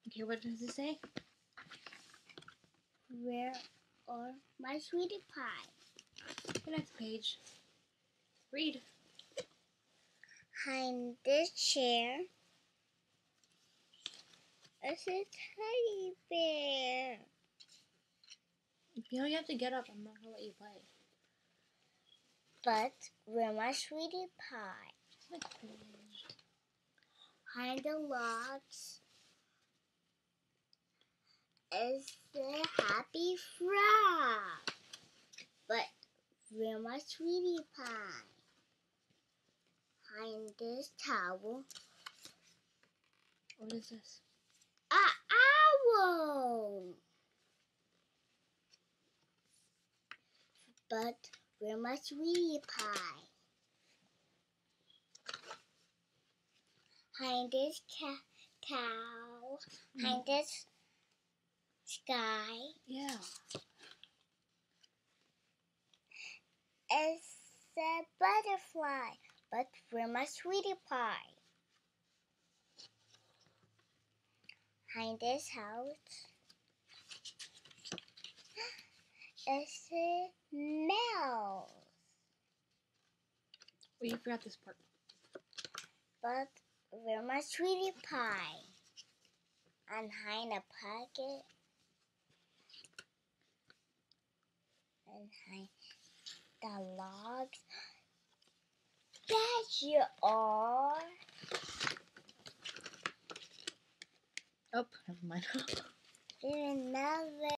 Okay, what does it say? Where are my sweetie pie? The next page. Read. Behind this chair is a teddy bear. You know you have to get up. I'm not gonna let you play. But where my sweetie pie? Next page. Behind the logs is the happy frog. But where my sweetie pie? Behind this towel, What is this? an owl. But where my sweetie pie? Behind this cow, behind this sky, Yeah. is a butterfly. But where my sweetie pie? Behind this house is a mouse. Well, you forgot this part. But where my sweetie pie? And behind a pocket, and behind the logs. Bet you are. Oh, never mind. Another.